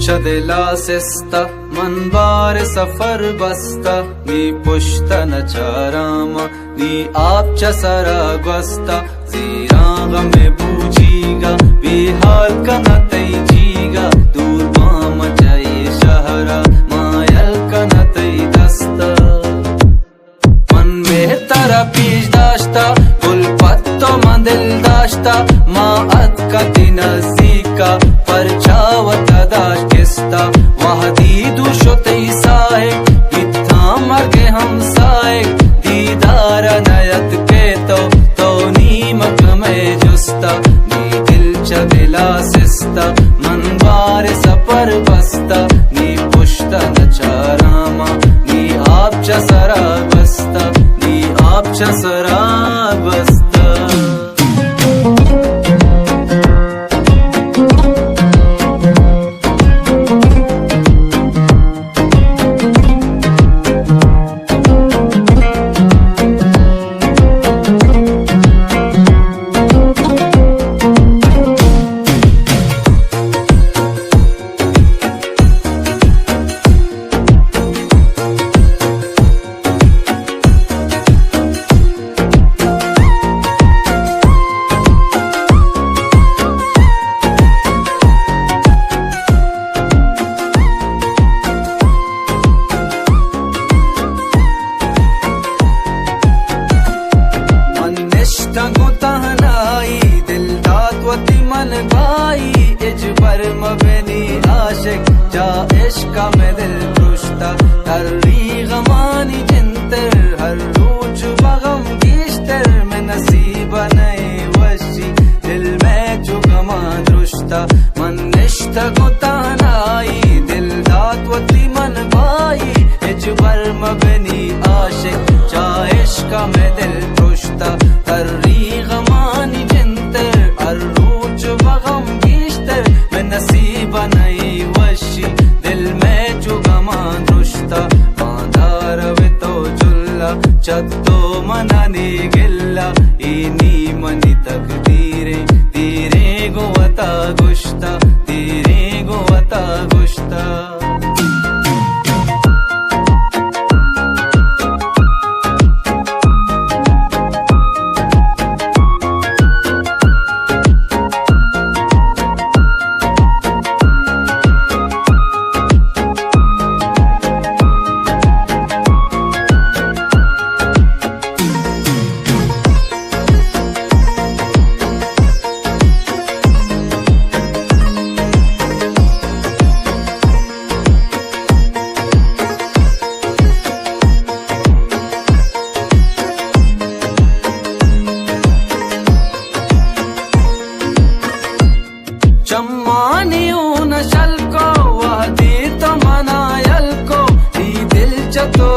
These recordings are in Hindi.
दिला सिस्ता मन बार सफर बस्ता नी पुश्ता न चारामा नी आप चसरा gwasta जीरा गमे बूझीगा बेहाल का न तैजीगा दूर बाम जाए शहरा मायल का न तै दस्ता मन में तारा पीज दाश्ता गुल पत्तो मन दिल दाश्ता माँ अत का नसीका परछावता दाश्ता वह दीदु शोतई साए इत्था मगे हम साए दीदार नयत के तो नीमक में जुस्ता नी दिल च दिला सिस्ता मन बार सपर बस्ता नी पुश्ता न चारामा नी आप च सरा बस्ता नी आप च सरा बस्ता मन भाई इजबर मबनी आशिक जा इश्का में दिल रुश्ता हर्री गमानी जिंतर हर रोज बगम गिश्तर में नसीब नए वशी दिल में जो गमा रुश्ता मन निश्ता गुतानाई दिल दातवती मन भाई इजबर मबनी आशिक जा इश्का में दिल रुश्ता हर्री गमानी जिंतर हर बगम गिश्तर में नसीब नई वशी दिल में जो गमा दुश्ता बांधा रवे तो जुल्ला चत्तो मनानी गिल्ला इनी मनी तक धीरे गोवता गुश्ता धीरे गोवता गुश्ता चम्मानियों नशल को वह दी तो मनायल को दी दिल चतो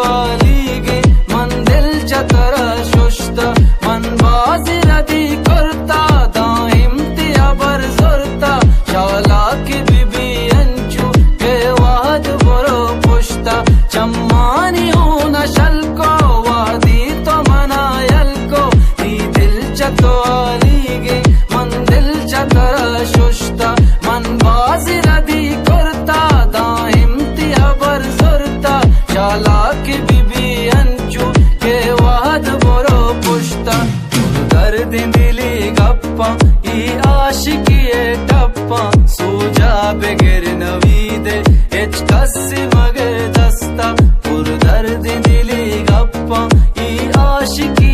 लीगे मन दिल चतरा शुष्ता मन बाजी रदी करता दाइम तिया बर जुरता शाला की बीबी अंचू के वाद बरो पुश्ता चम्मानियों नशल को वह दी तो मनायल को दी दिल चतो लीगे मन दिल चतरा शुष्ता मन बाजी रदी करता दाइम तिया बर जुरता शाला की बीबी अंचू के वाद बरो पुश्ता दर्द दिली गप्पा ई आशिकी टप्पा सूजा बेगर नवीदे एच कस्सी मगर दस्ता पुर दर्द दिली गप्पा ई आशिकी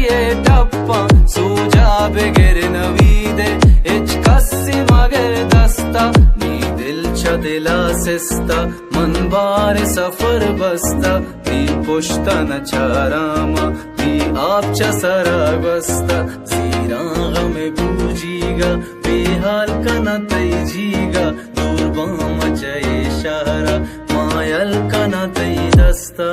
टप्पा सूजा बेगर नवीदे एच कस्सी मगर दस्ता नी दिल च दिला सिस्ता मन बार सफर बस्ता नी पुश्ता न चारामा नी आप च सरा बस्ता जीरा गमे बूझीगा बेहाल का न तैजीगा दूर बाम जाए शहरा मायल का न तै दस्ता।